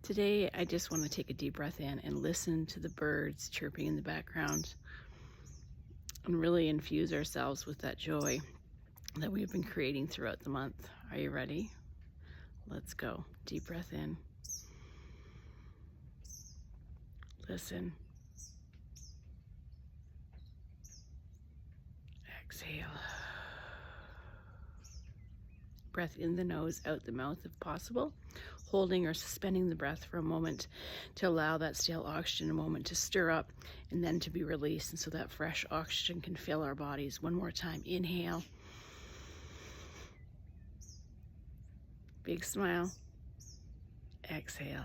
Today, I just want to take a deep breath in and listen to the birds chirping in the background and really infuse ourselves with that joy that we've been creating throughout the month. Are you ready? Let's go. Deep breath in. Listen. Exhale. Breath in the nose, out the mouth if possible, holding or suspending the breath for a moment to allow that stale oxygen a moment to stir up and then to be released, and so that fresh oxygen can fill our bodies. One more time. Inhale. Big smile. Exhale.